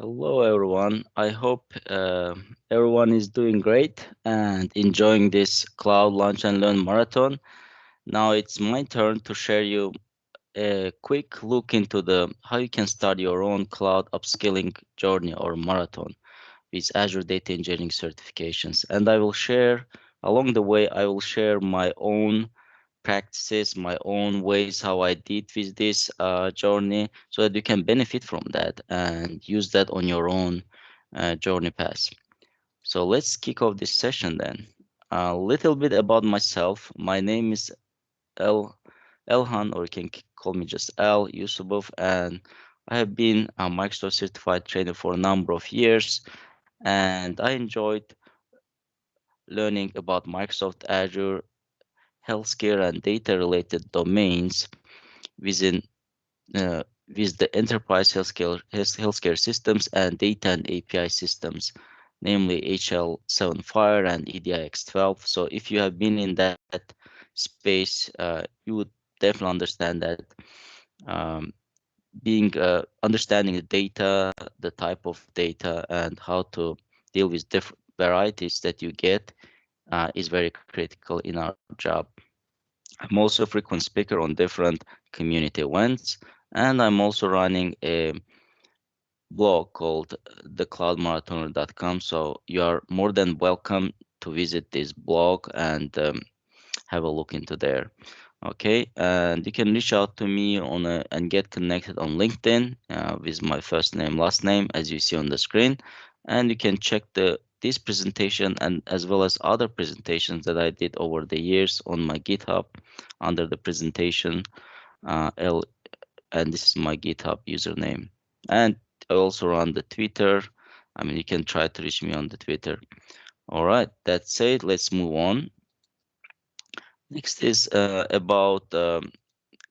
Hello, everyone. I hope everyone is doing great and enjoying this Cloud Launch and Learn Marathon. Now it's my turn to share you a quick look into the how you can start your own cloud upskilling journey or marathon with Azure Data Engineering certifications. And I will share along the way. I will share my own practices, my own ways how I did with this journey, so that you can benefit from that and use that on your own journey path. So let's kick off this session then. A little bit about myself. My name is El Elhan, or you can call me just El Yusubov, and I have been a Microsoft certified trainer for a number of years, and I enjoyed learning about Microsoft Azure, healthcare, and data related domains within uh, with the enterprise healthcare systems and data and API systems, namely HL7 Fire and EDIX12. So if you have been in that space, you would definitely understand that being understanding the data, the type of data, and how to deal with different varieties that you get is very critical in our job. I'm also a frequent speaker on different community events, and I'm also running a blog called thecloudmarathoner.com. So you are more than welcome to visit this blog and have a look into there. Okay, and you can reach out to me and get connected on LinkedIn with my first name, last name, as you see on the screen, and you can check this presentation and as well as other presentations that I did over the years on my GitHub under the presentation L, and this is my GitHub username. And I also run the Twitter. I mean, you can try to reach me on the Twitter. All right, that's it. Let's move on. Next is about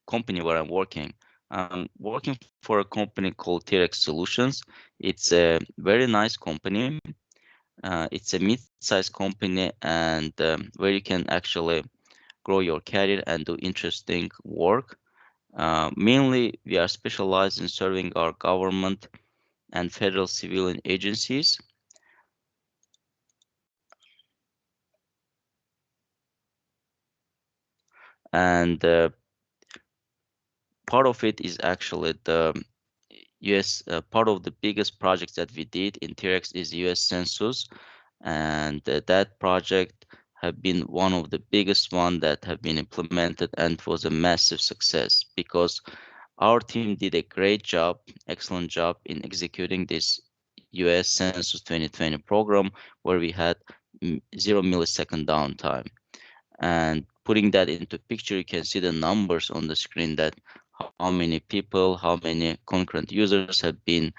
company where I'm working. I'm working for a company called TRX Solutions. It's a very nice company. It's a mid-sized company and where you can actually grow your career and do interesting work. Mainly, we are specialized in serving our government and federal civilian agencies. And part of it is actually the US, part of the biggest projects that we did in TRX is US Census. And that project have been one of the biggest one that have been implemented and was a massive success because our team did a great job, excellent job in executing this US Census 2020 program where we had 0 millisecond downtime. And putting that into picture, you can see the numbers on the screen that how many people, how many concurrent users have been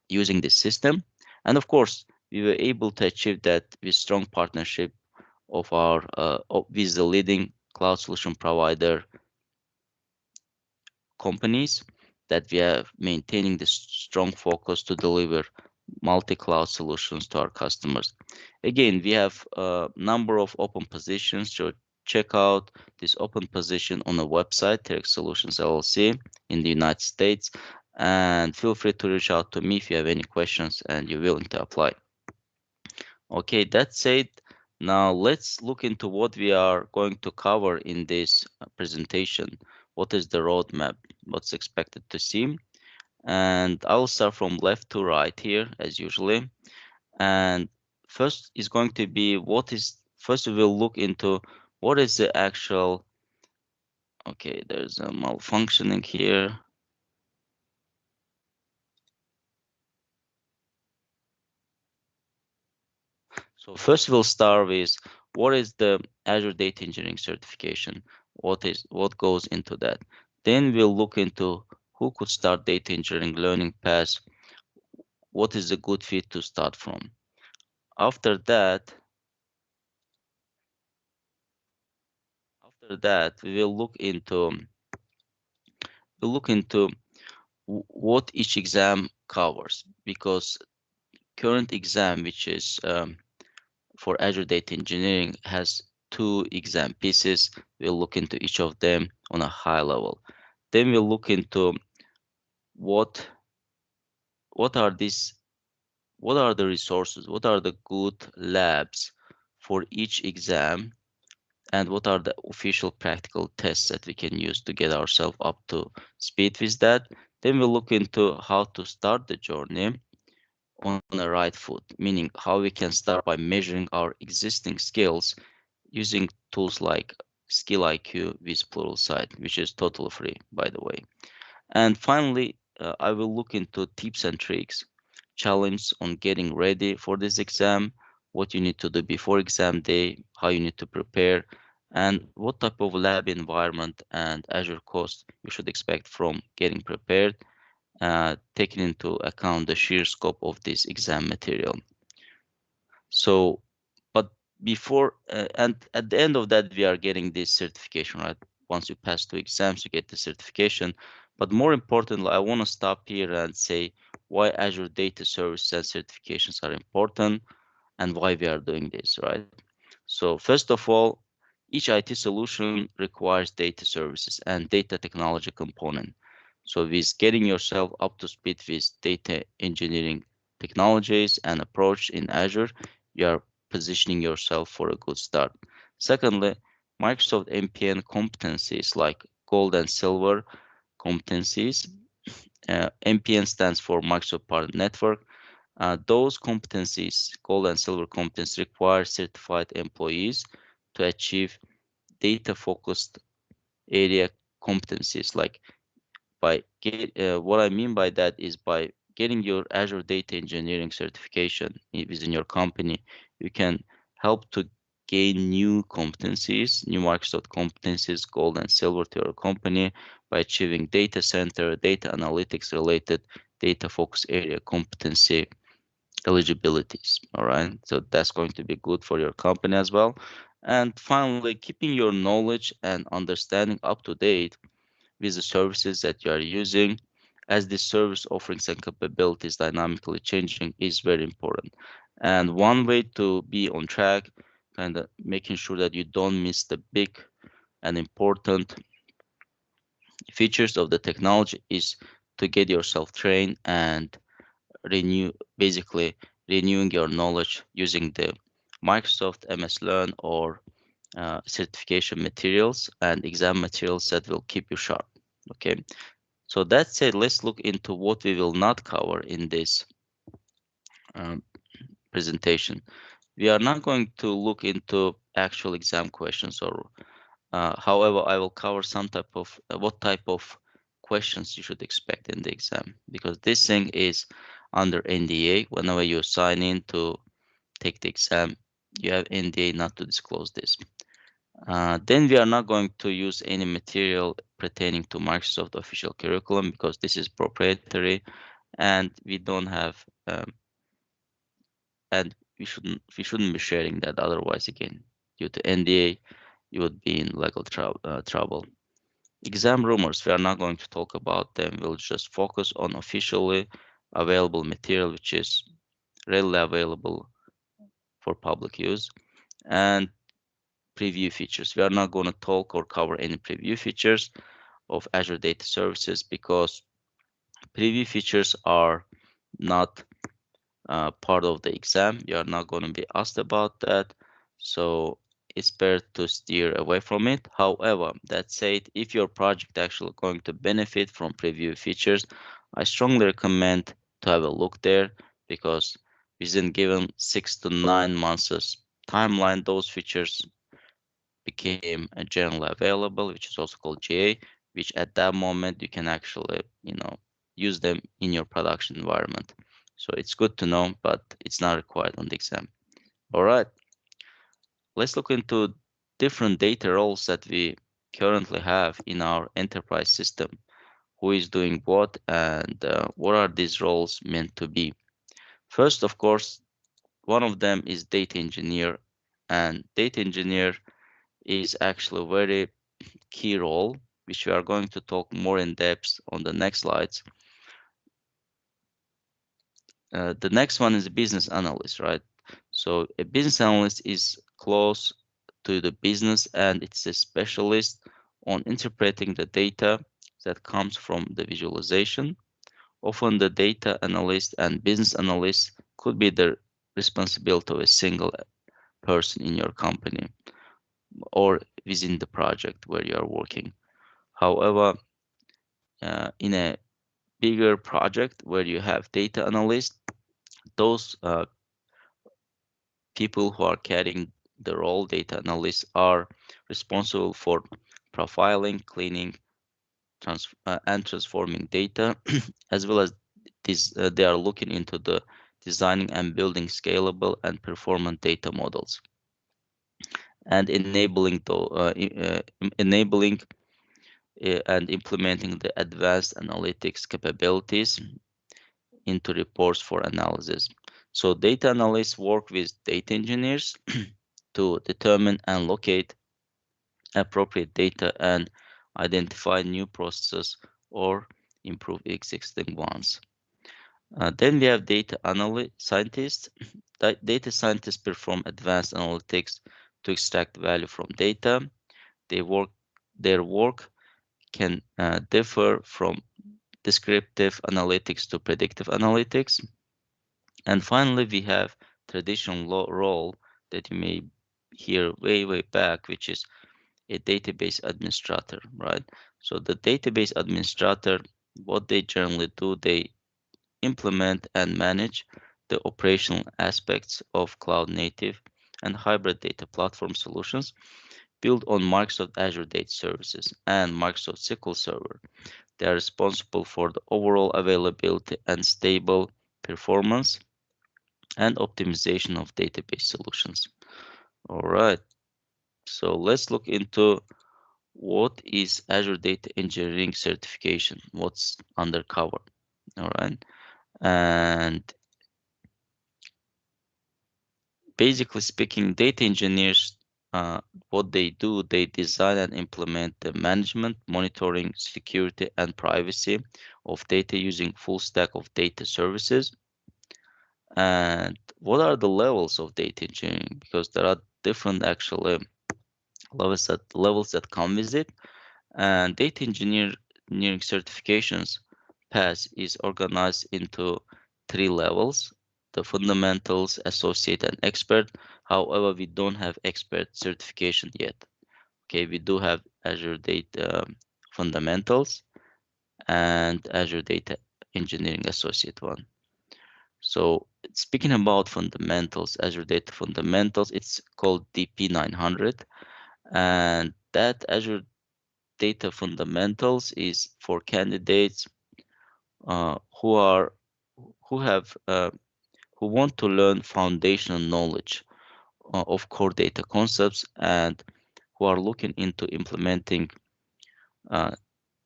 using this system. And of course, we were able to achieve that with strong partnership of our with the leading cloud solution provider companies that we are maintaining this strong focus to deliver multi-cloud solutions to our customers. Again, we have a number of open positions, so check out this open position on the website, TRX Solutions LLC in the United States, and feel free to reach out to me if you have any questions and you're willing to apply. Okay, that's it. Now let's look into what we are going to cover in this presentation. What is the roadmap? What's expected to see? And I'll start from left to right here as usually. And first is going to be first we will look into what is the actual, okay, there's a malfunctioning here. So first we'll start with what is the Azure Data Engineering certification? What goes into that? Then we'll look into who could start data engineering learning path. What is a good fit to start from? After that, we will look into what each exam covers because current exam, which is for Azure Data Engineering, has two exam pieces. We'll look into each of them on a high level. Then we'll look into what what are these, what are the resources, what are the good labs for each exam, and what are the official practical tests that we can use to get ourselves up to speed with that. Then we'll look into how to start the journey on a right foot, meaning how we can start by measuring our existing skills using tools like Skill IQ with Pluralsight, which is totally free, by the way. And finally, I will look into tips and tricks, challenge on getting ready for this exam, what you need to do before exam day, how you need to prepare, and what type of lab environment and Azure cost you should expect from getting prepared, taking into account the sheer scope of this exam material. So, but before and at the end of that, we are getting this certification, right? Once you pass two exams, you get the certification. But more importantly, I want to stop here and say why Azure Data Services and certifications are important and why we are doing this, right? So first of all, each IT solution requires data services and data technology component. So with getting yourself up to speed with data engineering technologies and approach in Azure, you are positioning yourself for a good start. Secondly, Microsoft MPN competencies like gold and silver competencies. MPN stands for Microsoft Partner Network. Those competencies, gold and silver competencies, require certified employees to achieve data focused area competencies. Like what I mean by that is by getting your Azure Data Engineering certification within your company, you can help to gain new competencies, new Microsoft competencies, gold and silver to your company by achieving data center, data analytics related data focus area competency eligibilities. All right. So that's going to be good for your company as well. And finally, keeping your knowledge and understanding up to date with the services that you are using, as the service offerings and capabilities dynamically changing is very important. And one way to be on track, kind of making sure that you don't miss the big and important features of the technology, is to get yourself trained and renew, basically renewing your knowledge using the Microsoft MS Learn or certification materials and exam materials that will keep you sharp. Okay, so that said, let's look into what we will not cover in this um, presentation. We are not going to look into actual exam questions, or however, I will cover some type of what type of questions you should expect in the exam, because this thing is under NDA. Whenever you sign in to take the exam, you have NDA not to disclose this. Then we are not going to use any material pertaining to Microsoft official curriculum because this is proprietary and we don't have and we shouldn't be sharing that, otherwise again due to NDA you would be in legal trouble. Exam rumors, we are not going to talk about them. We'll just focus on officially available material which is readily available for public use, and preview features. We are not going to talk or cover any preview features of Azure Data Services because preview features are not part of the exam. You are not going to be asked about that. So it's better to steer away from it. However, that said, if your project actually going to benefit from preview features, I strongly recommend to have a look there because within given 6 to 9 months timeline, those features became generally available, which is also called GA, which at that moment you can actually, use them in your production environment. So it's good to know, but it's not required on the exam. All right, let's look into different data roles that we currently have in our enterprise system. Who is doing what and what are these roles meant to be? First, of course, one of them is data engineer, and data engineer is actually a very key role, which we are going to talk more in depth on the next slides. The next one is a business analyst, right? So a business analyst is close to the business and it's a specialist on interpreting the data that comes from the visualization Often the data analyst and business analyst could be the responsibility of a single person in your company or within the project where you are working. However, in a bigger project where you have data analysts, those people who are carrying the role data analysts are responsible for profiling, cleaning, and transforming data, as well as they are looking into the designing and building scalable and performant data models and enabling and implementing the advanced analytics capabilities into reports for analysis. So data analysts work with data engineers to determine and locate appropriate data and identify new processes or improve existing ones. Then we have scientists. Data scientists perform advanced analytics to extract value from data. They work, their work can differ from descriptive analytics to predictive analytics. And finally, we have traditional role that you may hear way back, which is a database administrator, right? So the database administrator, what they generally do, they implement and manage the operational aspects of cloud native and hybrid data platform solutions built on Microsoft Azure Data Services and Microsoft SQL Server. They are responsible for the overall availability and stable performance and optimization of database solutions. All right, so let's look into what is Azure Data Engineering certification, what's undercover. All right, and basically speaking, data engineers, uh, what they do, they design and implement the management, monitoring, security, and privacy of data using full stack of data services. And what are the levels of data engineering? Because there are different actually levels that come with it. And engineering certifications path is organized into three levels: the fundamentals, associate, and expert. However, we don't have expert certification yet. Okay, we do have Azure Data Fundamentals and Azure Data Engineering Associate one. So speaking about fundamentals, Azure Data Fundamentals, it's called DP900, and that Azure Data Fundamentals is for candidates who are who have who want to learn foundational knowledge of core data concepts and who are looking into implementing uh,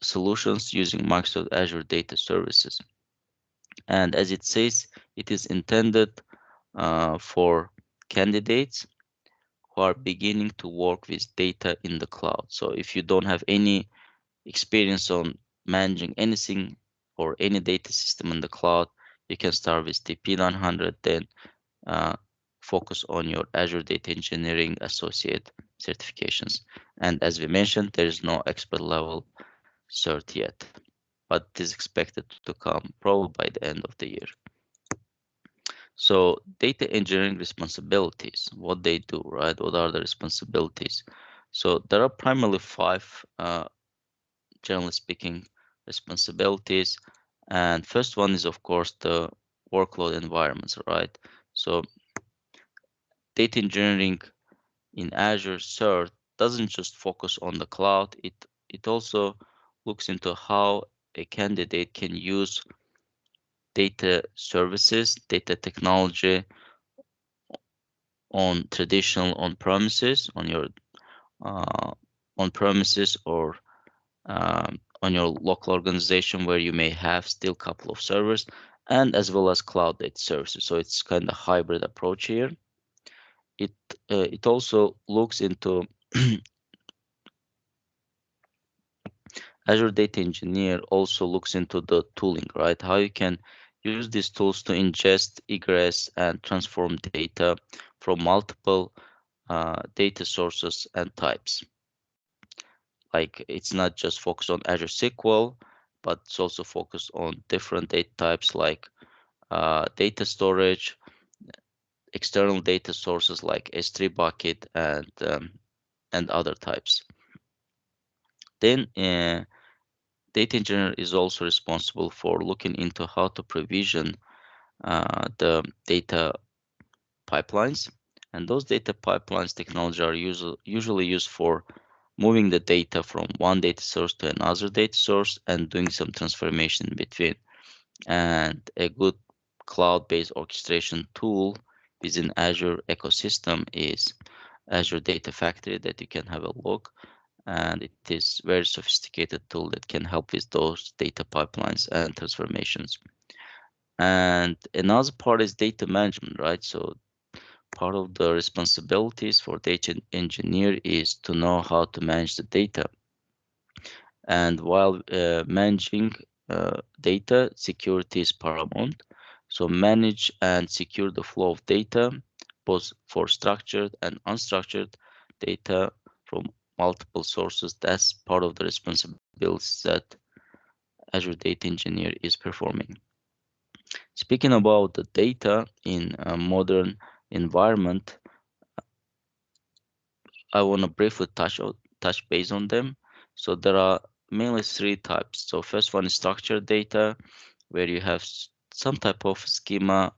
solutions using Microsoft Azure Data Services. And as it says, it is intended for candidates who are beginning to work with data in the cloud. So if you don't have any experience on managing anything or any data system in the cloud, you can start with the P900, then uh, focus on your Azure Data Engineering Associate certifications. And as we mentioned, there is no expert level cert yet, but it is expected to come probably by the end of the year. So data engineering responsibilities, what they do, right? What are the responsibilities? So there are primarily five, generally speaking, responsibilities. And first one is, of course, the workload environments, right? So data engineering in Azure cert doesn't just focus on the cloud. It also looks into how a candidate can use data services, data technology on traditional on-premises, on your uh, on-premises or on your local organization where you may have still a couple of servers, and as well as cloud data services. So it's kind of hybrid approach here. It it also looks into Azure Data Engineer also looks into the tooling, right? How you can use these tools to ingest, egress, and transform data from multiple data sources and types. Like it's not just focused on Azure SQL, but it's also focused on different data types like data storage, external data sources like S3 bucket, and other types. Then data engineer is also responsible for looking into how to provision the data pipelines. And those data pipelines technology are usually used for moving the data from one data source to another data source and doing some transformation in between. And a good cloud-based orchestration tool within Azure ecosystem is Azure Data Factory that you can have a look. And it is very sophisticated tool that can help with those data pipelines and transformations. And another part is data management, right? So part of the responsibilities for data engineer is to know how to manage the data. And while managing data, security is paramount. So manage and secure the flow of data, both for structured and unstructured data from multiple sources. That's part of the responsibilities that Azure Data Engineer is performing. Speaking about the data in a modern environment, I want to briefly touch base on them. So there are mainly three types. So first one is structured data, where you have some type of schema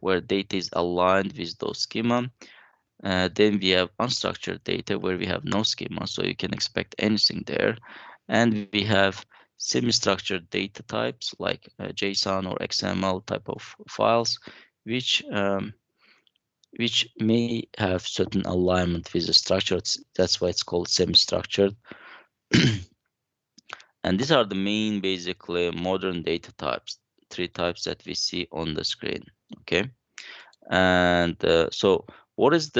where data is aligned with those schema. Then we have unstructured data where we have no schema, so you can expect anything there. And we have semi-structured data types like JSON or XML type of files, which which may have certain alignment with the structure. That's why it's called semi-structured. And these are the main, basically, modern data types, three types that we see on the screen. Okay. And so what is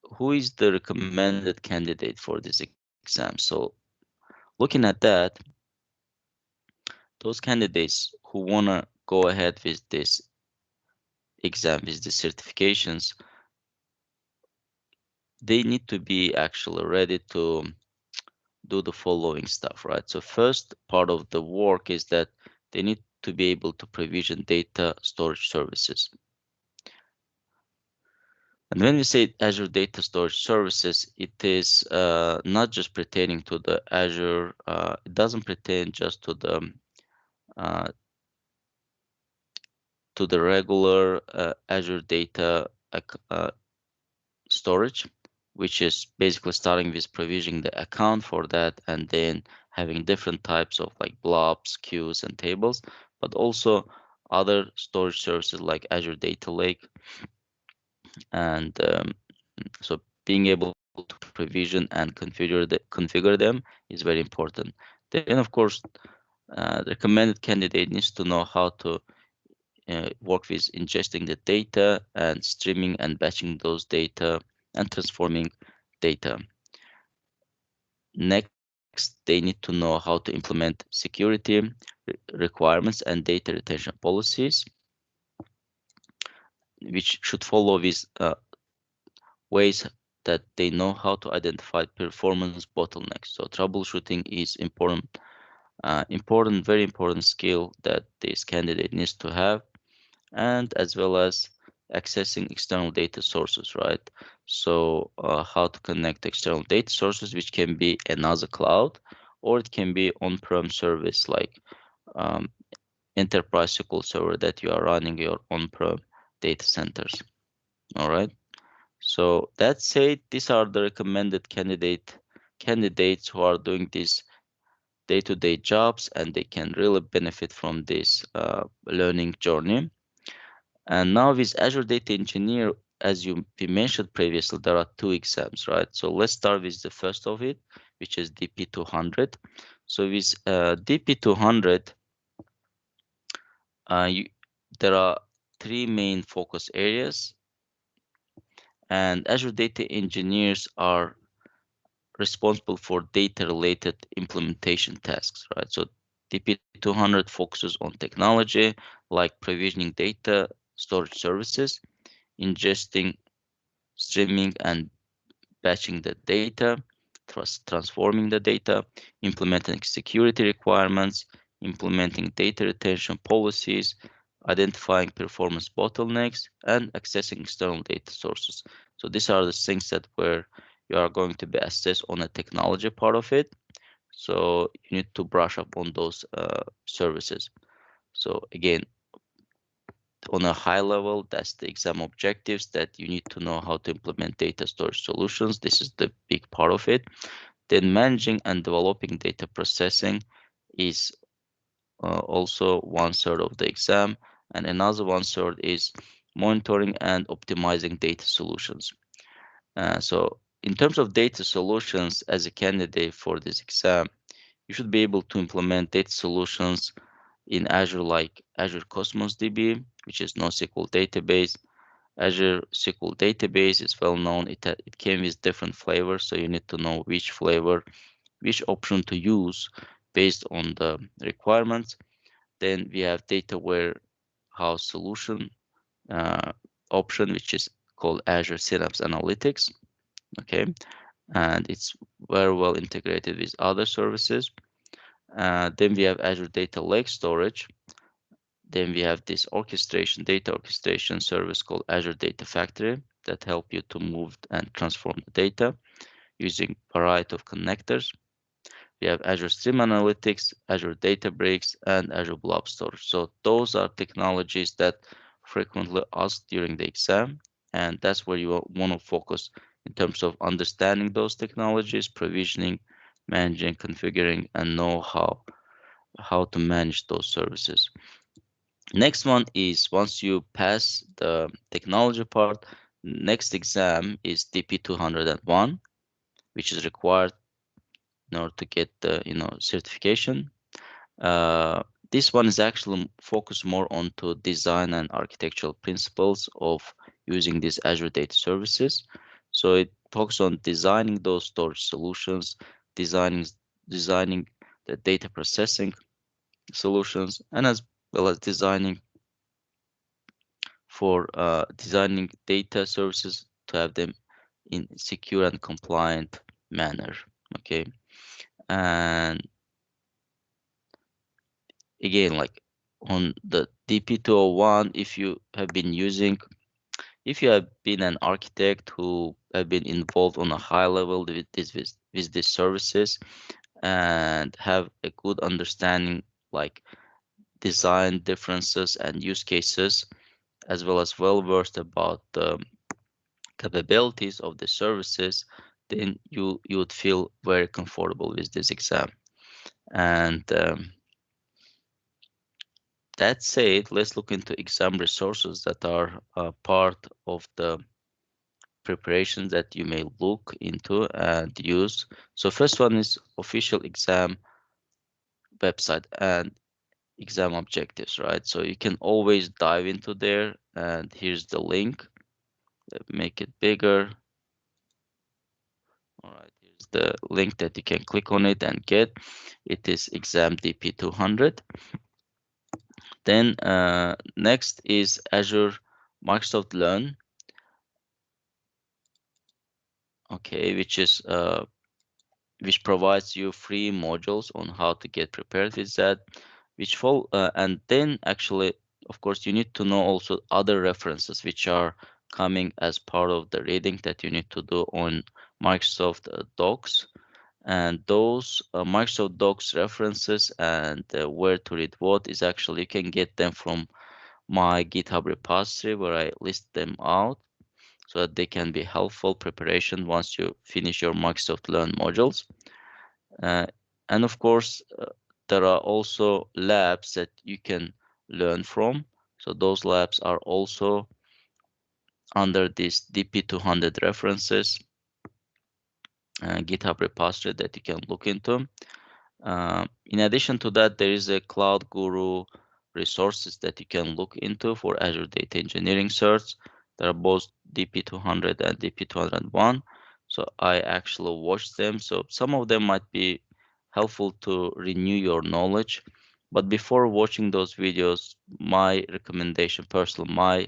who is the recommended candidate for this exam? So looking at that, those candidates who wanna go ahead with this exam, with the certifications, they need to be actually ready to do the following stuff, right? So first part of the work is that they need to be able to provision data storage services. And when we say Azure Data Storage Services, it is not just pertaining to the Azure, it doesn't pertain just uh, to the regular Azure data storage, which is basically starting with provisioning the account for that and then having different types of like blobs, queues, and tables, but also other storage services like Azure Data Lake. And so being able to provision and configure them is very important. Then, of course, the recommended candidate needs to know how to work with ingesting the data and streaming and batching those data and transforming data. Next, they need to know how to implement security requirements and data retention policies, which should follow with ways that they know how to identify performance bottlenecks. So troubleshooting is very important skill that this candidate needs to have, and as well as accessing external data sources, right? So how to connect external data sources, which can be another cloud, or it can be on-prem service like um, enterprise SQL server that you are running your on-prem data centers. All right. So that said, these are the recommended candidates who are doing these day-to-day jobs, and they can really benefit from this learning journey. And now with Azure Data Engineer, as we mentioned previously, there are two exams, right? So let's start with the first of it, which is DP200. So with DP200, you, there are three main focus areas, and Azure Data Engineers are responsible for data-related implementation tasks, right? So DP200 focuses on technology like provisioning data storage services, ingesting, streaming, and batching the data, transforming the data, implementing security requirements, implementing data retention policies, identifying performance bottlenecks, and accessing external data sources. So these are the things that where you are going to be assessed on the technology part of it. So you need to brush up on those services. So again, on a high level, that's the exam objectives, that you need to know how to implement data storage solutions. This is the big part of it. Then managing and developing data processing is also 1/3 of the exam, and another 1/3 is monitoring and optimizing data solutions. So in terms of data solutions, as a candidate for this exam, you should be able to implement data solutions in Azure, like Azure Cosmos DB, which is NoSQL database. Azure SQL database is well known. It came with different flavors, so you need to know which flavor, which option to use based on the requirements. Then we have data warehouse solution uh, option, which is called Azure Synapse Analytics. Okay, and it's very well integrated with other services. Then we have Azure Data Lake Storage. Then we have this data orchestration service called Azure Data Factory that help you to move and transform the data using variety of connectors. We have Azure Stream Analytics, Azure Databricks, and Azure Blob Storage. So those are technologies that frequently asked during the exam, and that's where you want to focus in terms of understanding those technologies, provisioning, managing, configuring, and know how to manage those services. Next one is, once you pass the technology part, next exam is DP201, which is required in order to get the certification. Uh, this one is actually focused more onto design and architectural principles of using these Azure data services. So it focuses on designing those storage solutions, designing the data processing solutions, and as well as designing data services to have them in secure and compliant manner. Okay, and again, like on the DP201, if you have been an architect who have been involved on a high level with these services and have a good understanding, like design differences and use cases, as well as well versed about the capabilities of the services, then you would feel very comfortable with this exam. And that said, let's look into exam resources that are part of the preparations that you may look into and use. So first one is official exam website and exam objectives, right? So you can always dive into there, and here's the link. Make it bigger. All right, here's the link that you can click on it and get. It is exam DP200. Then next is Azure Microsoft Learn, okay, which provides you free modules on how to get prepared with that, and then actually, of course, you need to know also other references which are coming as part of the reading that you need to do on Microsoft Docs. And those Microsoft Docs references and where to read what is actually, you can get them from my GitHub repository, where I list them out so that they can be helpful preparation once you finish your Microsoft Learn modules. Uh, and of course, there are also labs that you can learn from. So those labs are also under this DP200 references GitHub repository that you can look into. In addition to that, there is a Cloud Guru resources that you can look into for Azure Data Engineering certs. There are both DP200 and DP201. So I actually watched them. So some of them might be helpful to renew your knowledge. But before watching those videos, my recommendation, personal, my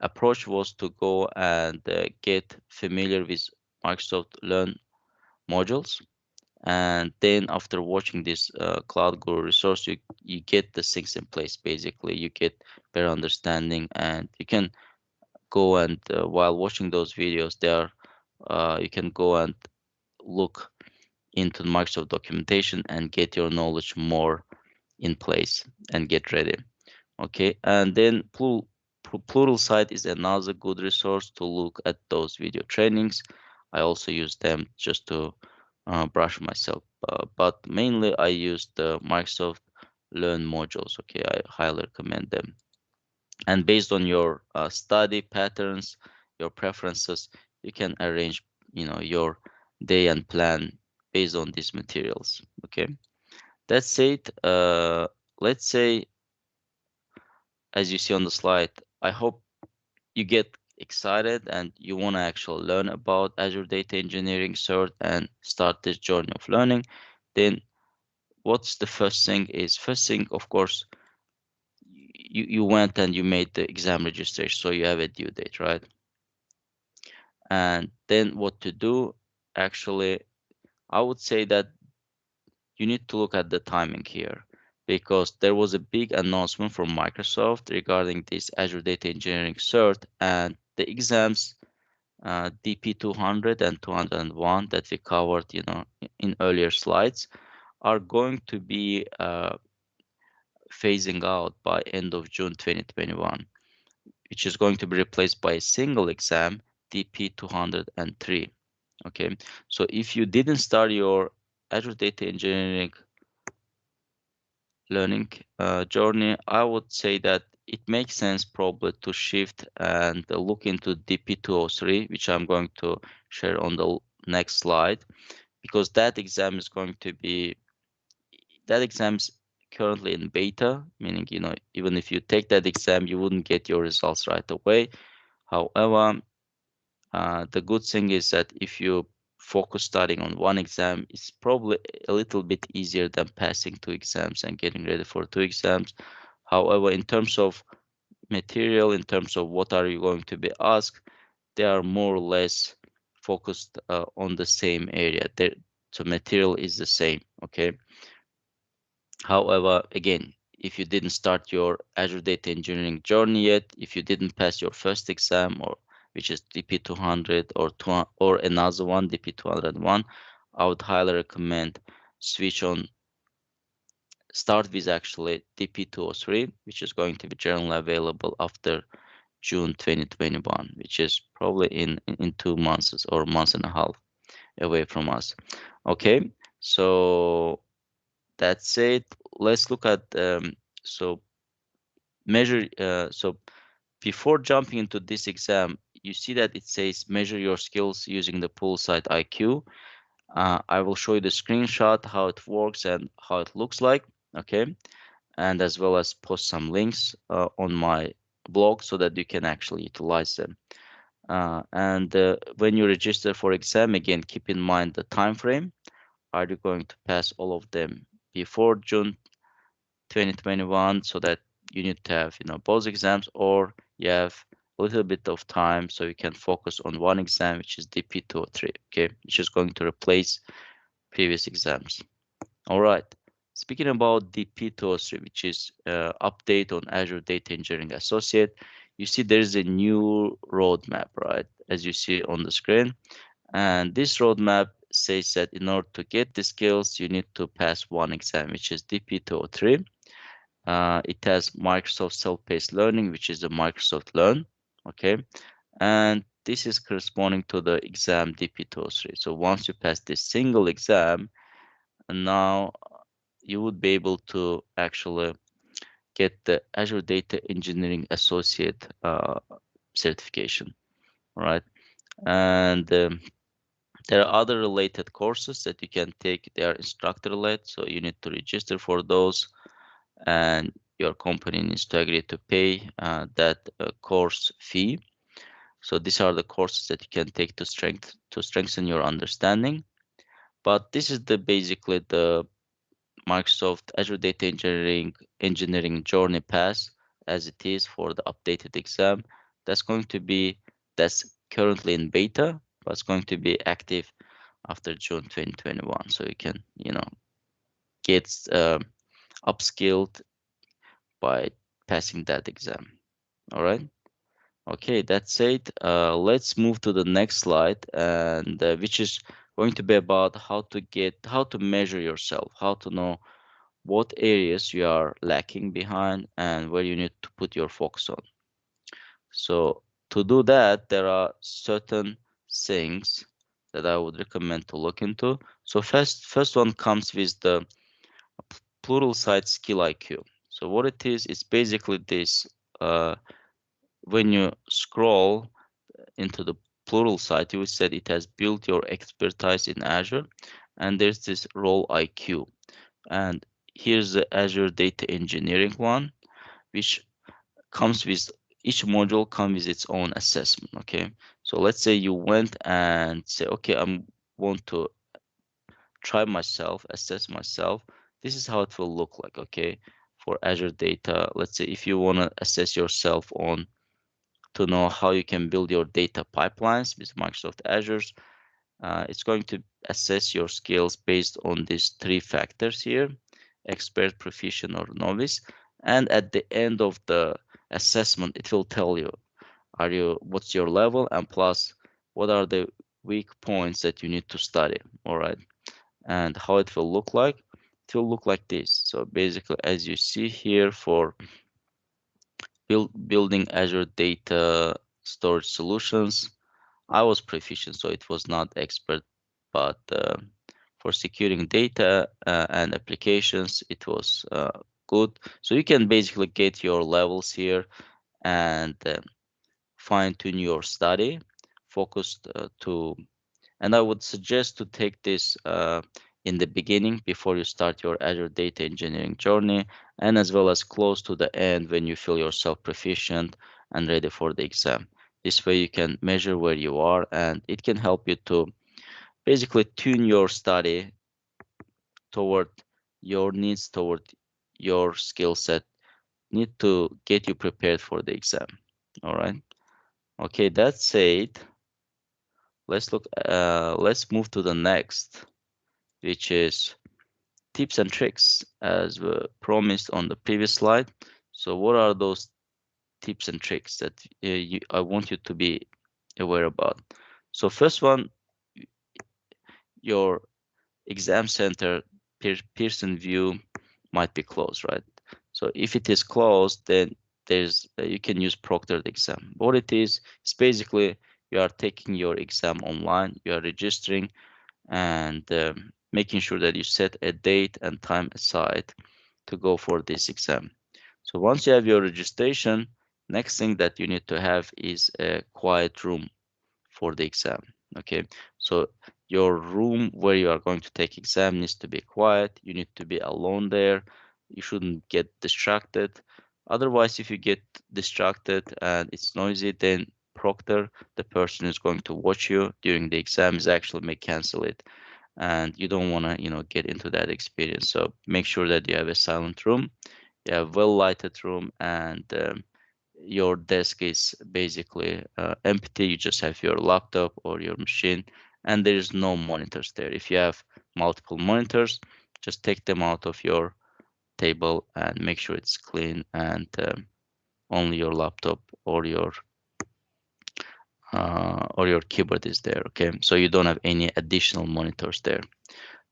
approach was to go and get familiar with Microsoft Learn modules. And then after watching this Cloud Guru resource, you get the things in place. Basically, you get better understanding, and you can go and while watching those videos, there you can go and look into Microsoft documentation and get your knowledge more in place and get ready. Okay, and then Pluralsight is another good resource to look at those video trainings. I also use them just to brush myself, but mainly I use the Microsoft Learn modules. Okay, I highly recommend them. And based on your study patterns, your preferences, you can arrange, your day and plan based on these materials. Okay, that's it. Let's say, as you see on the slide, I hope you get excited and you want to actually learn about Azure Data Engineering cert and start this journey of learning. Then what's the first thing is, first thing, of course, you went and you made the exam registration, so you have a due date, right? And then what to do, actually, I would say that you need to look at the timing here, because there was a big announcement from Microsoft regarding this Azure Data Engineering cert, and the exams, DP 200 and 201 that we covered, in earlier slides, are going to be phasing out by end of June 2021, which is going to be replaced by a single exam, DP 203. Okay, so if you didn't start your Azure Data Engineering learning journey, I would say that it makes sense probably to shift and look into DP203, which I'm going to share on the next slide, because that exam's currently in beta, meaning, even if you take that exam, you wouldn't get your results right away. However, the good thing is that if you focus studying on one exam, it's probably a little bit easier than passing two exams and getting ready for two exams. However, in terms of material, in terms of what are you going to be asked, they are more or less focused on the same area. So material is the same, okay? However, again, if you didn't start your Azure Data Engineering journey yet, if you didn't pass your first exam, or which is DP200, or another one, DP201, I would highly recommend switch on start with actually DP203, which is going to be generally available after June 2021, which is probably in 2 months or a month and a half away from us. Okay, so that's it. Let's look at so measure. So before jumping into this exam, you see that it says measure your skills using the poolside IQ. I will show you the screenshot, how it works and how it looks like. Okay, and as well as post some links on my blog so that you can actually utilize them. And when you register for exam, again, keep in mind the time frame. Are you going to pass all of them before June 2021, so that you need to have, both exams, or you have a little bit of time so you can focus on one exam, which is DP203, okay, which is going to replace previous exams. All right. Speaking about DP203, which is update on Azure Data Engineering Associate, you see there is a new roadmap, right? As you see on the screen. And this roadmap says that in order to get the skills, you need to pass one exam, which is DP203. It has Microsoft Self-Paced Learning, which is the Microsoft Learn, okay? And this is corresponding to the exam DP203. So once you pass this single exam, and now you would be able to actually get the Azure Data Engineering Associate certification, right? And there are other related courses that you can take. They are instructor led, so you need to register for those, and your company needs to agree to pay that course fee. So these are the courses that you can take to strengthen your understanding. But this is the basically the Microsoft Azure Data Engineering Journey Pass as it is for the updated exam. That's currently in beta, but it's going to be active after June 2021. So you can, get upskilled by passing that exam. All right. Okay, that's it. Let's move to the next slide, and which is going to be about how to measure yourself, how to know what areas you are lacking behind and where you need to put your focus on. So to do that, there are certain things that I would recommend to look into. So first one comes with the plural site skill IQ. So what it is, it's basically this. When you scroll into the plural site, you will see it has built your expertise in Azure, and there's this role IQ. And here's the Azure Data Engineering one, which comes with each module comes with its own assessment. Okay, so let's say you went and say, okay, I want to try myself, assess myself. This is how it will look like. Okay, for Azure Data, let's say if you want to assess yourself on to know how you can build your data pipelines with Microsoft Azure. It's going to assess your skills based on these three factors here: expert, proficient, or novice. And at the end of the assessment, it will tell you, what's your level, and plus what are the weak points that you need to study. All right. And how it will look like, it will look like this. So basically, as you see here, for building Azure data storage solutions, I was proficient, so it was not expert, but for securing data and applications, it was good. So you can basically get your levels here and fine tune your study, focused to, and I would suggest to take this in the beginning before you start your Azure data engineering journey, and as well as close to the end when you feel yourself proficient and ready for the exam. This way you can measure where you are, and it can help you to basically tune your study toward your needs, toward your skill set, need to get you prepared for the exam. All right. Okay, that's said, let's move to the next, which is tips and tricks as were promised on the previous slide. So what are those tips and tricks that I want you to be aware about? So first one, your exam center Pearson view might be closed, right? So if it is closed, then there's you can use proctored exam. What it is, it's basically you are taking your exam online, you are registering, and making sure that you set a date and time aside to go for this exam. So once you have your registration, next thing that you need to have is a quiet room for the exam. Okay, so your room where you are going to take exam needs to be quiet. You need to be alone there. You shouldn't get distracted. Otherwise, if you get distracted and it's noisy, then proctor, the person who's going to watch you during the exam, is actually may cancel it, and you don't want to get into that experience. So make sure that you have a silent room, you have well lighted room, and your desk is basically empty. You just have your laptop or your machine, and there's no monitors there. If you have multiple monitors, just take them out of your table and make sure it's clean, and only your laptop or your keyboard is there. Okay, so you don't have any additional monitors there.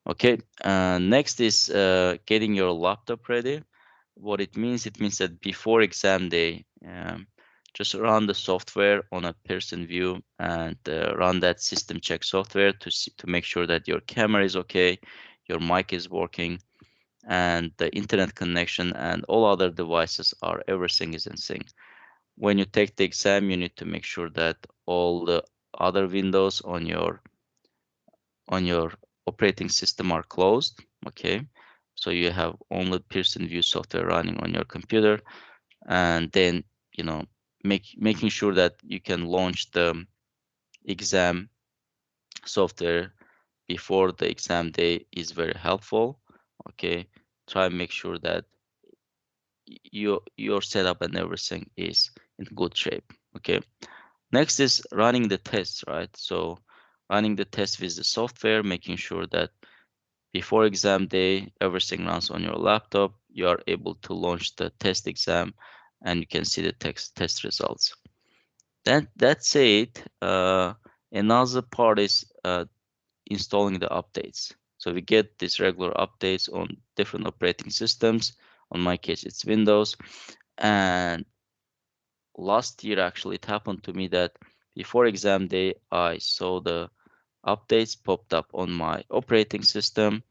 Okay, next is getting your laptop ready. What it means that before exam day, just run the software on a person view and run that system check software to make sure that your camera is okay, your mic is working, and the internet connection and all other devices are everything is in sync. When you take the exam, you need to make sure that all the other windows on your operating system are closed. Okay, so you have only Pearson View software running on your computer, and then making sure that you can launch the exam software before the exam day is very helpful. Okay, try and make sure that your setup and everything is in good shape. Okay, next is running the tests, right? So running the test with the software, making sure that before exam day, everything runs on your laptop. You are able to launch the test exam and you can see the test results. That's it. Another part is installing the updates. So we get these regular updates on different operating systems. On my case, it's Windows. And last year, actually, it happened to me that before exam day, I saw the updates popped up on my operating system.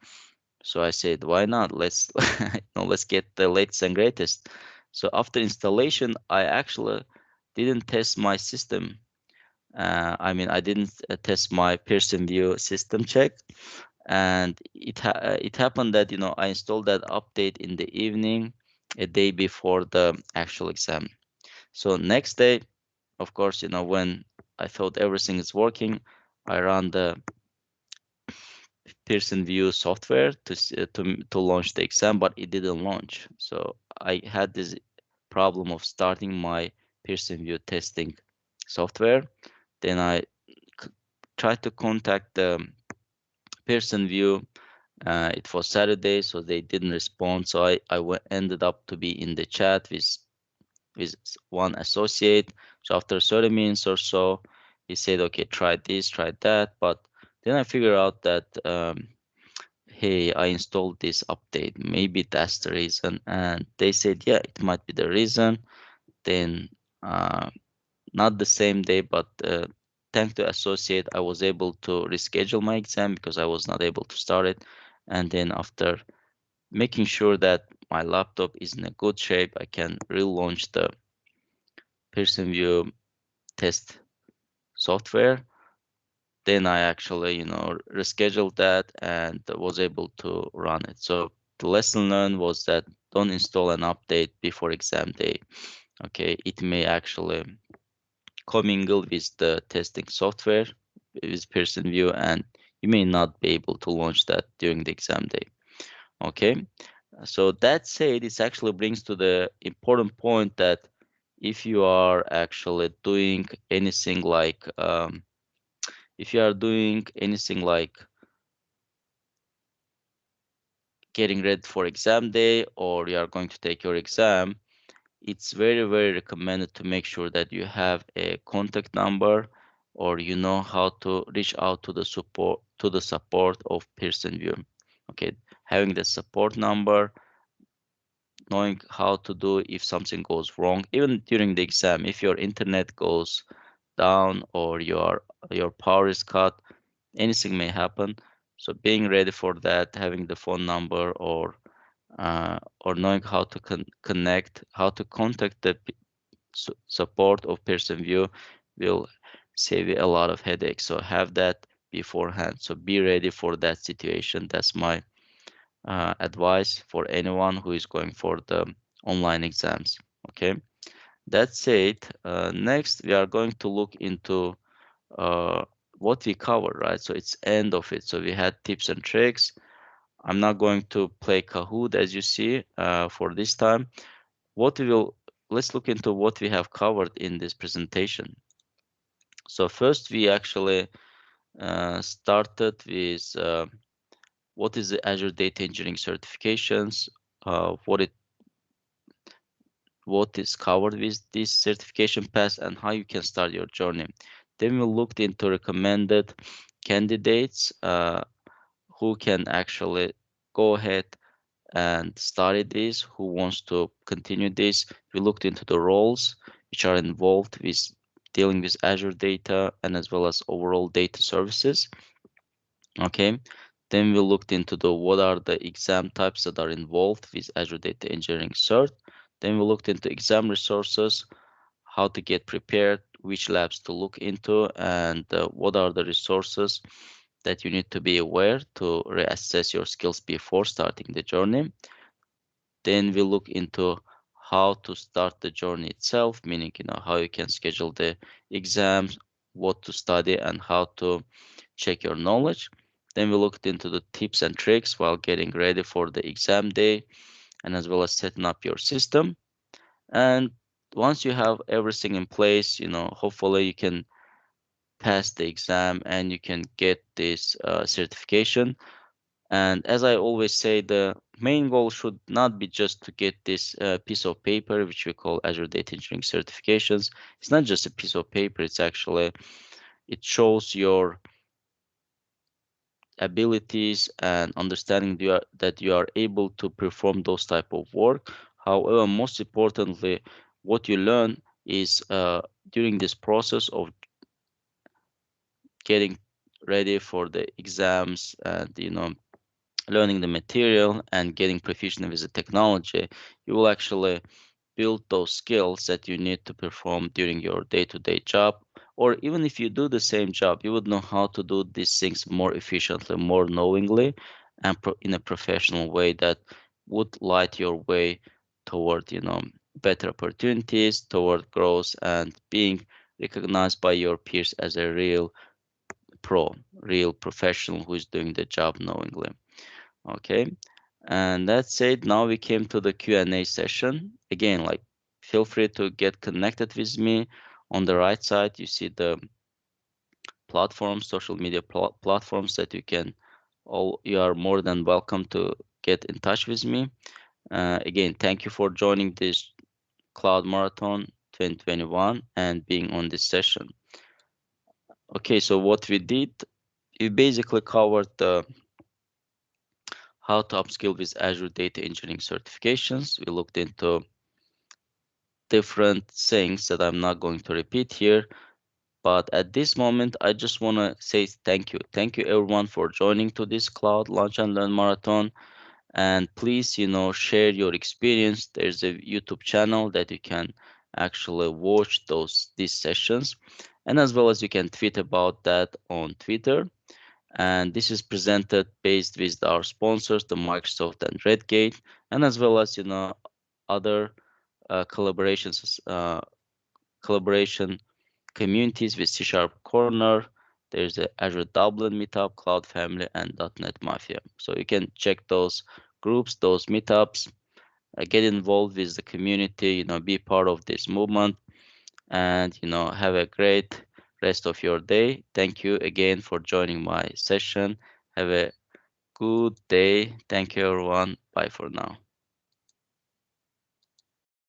So I said, why not? Let's get the latest and greatest. So after installation, I actually didn't test my system. I didn't test my Pearson View system check, and it happened that I installed that update in the evening, a day before the actual exam. So next day, of course, when I thought everything is working, I ran the Pearson View software to launch the exam, but it didn't launch. So I had this problem of starting my Pearson View testing software. Then I c- tried to contact the Pearson View. It was Saturday, so they didn't respond. So ended up to be in the chat with one associate. So after 30 minutes or so, he said, "Okay, try this, try that." But then I figured out that hey, I installed this update. Maybe that's the reason. And they said, yeah, it might be the reason. Then, not the same day, but thanks to associate, I was able to reschedule my exam because I was not able to start it. And then after making sure that my laptop is in a good shape, I can relaunch the Pearson View test software. Then I actually, rescheduled that and was able to run it. So the lesson learned was that don't install an update before exam day. Okay, it may actually commingle with the testing software with Pearson View, and you may not be able to launch that during the exam day. Okay, so that said, it actually brings to the important point that if you are actually doing anything like getting ready for exam day or you are going to take your exam, it's very, very recommended to make sure that you have a contact number or you know how to reach out to the support of Pearson View. Okay, having the support number, knowing how to do if something goes wrong, even during the exam, if your internet goes down or your power is cut, anything may happen. So being ready for that, having the phone number or knowing how to connect, how to contact the support of Pearson View will save you a lot of headaches. So have that beforehand. So be ready for that situation. That's my advice for anyone who is going for the online exams. Okay, that's it. Next, we are going to look into uh, what we covered, right? So it's end of it. So we had tips and tricks. I'm not going to play Kahoot as you see for this time. What we will Let's look into what we have covered in this presentation. So first, we actually started with what is the Azure Data Engineering certifications, what is covered with this certification path, and how you can start your journey. Then we looked into recommended candidates who can actually go ahead and study this, who wants to continue this. We looked into the roles which are involved with dealing with Azure data and as well as overall data services. Okay. Then we looked into the what are the exam types that are involved with Azure Data Engineering Cert. Then we looked into exam resources, how to get prepared, which labs to look into, and what are the resources that you need to be aware to reassess your skills before starting the journey. Then we look into how to start the journey itself, meaning how you can schedule the exams, what to study, and how to check your knowledge. Then we looked into the tips and tricks while getting ready for the exam day and as well as setting up your system. And once you have everything in place, hopefully you can pass the exam and you can get this certification. And as I always say, the main goal should not be just to get this piece of paper, which we call Azure Data Engineering certifications. It's not just a piece of paper, it's actually, it shows your abilities and understanding that you are able to perform those type of work. However, most importantly, what you learn is during this process of getting ready for the exams and learning the material and getting proficient with the technology, you will actually build those skills that you need to perform during your day-to-day job. Or even if you do the same job, you would know how to do these things more efficiently, more knowingly, and in a professional way that would light your way toward, better opportunities, toward growth, and being recognized by your peers as a real pro, real professional who is doing the job knowingly. Okay, and that's it. Now we came to the Q&A session. Again, like, feel free to get connected with me. On the right side, you see the platforms, social media platforms that you can all, you are more than welcome to get in touch with me. Again, thank you for joining this Cloud Marathon 2021 and being on this session. Okay, so what we did, we basically covered the how to upskill with Azure Data Engineering certifications. We looked into different things that I'm not going to repeat here. But at this moment, I just want to say thank you. Thank you everyone for joining to this Cloud Launch and Learn Marathon. And please, share your experience. There's a YouTube channel that you can actually watch these sessions. And as well as you can tweet about that on Twitter. And this is presented based with our sponsors, the Microsoft and Redgate, and as well as other collaborations, collaboration communities with C Sharp Corner. There's the Azure Dublin Meetup, Cloud Family, and .NET Mafia. So you can check those groups, those meetups, get involved with the community, be part of this movement, and have a great rest of your day. Thank you again for joining my session. Have a good day. Thank you, everyone. Bye for now.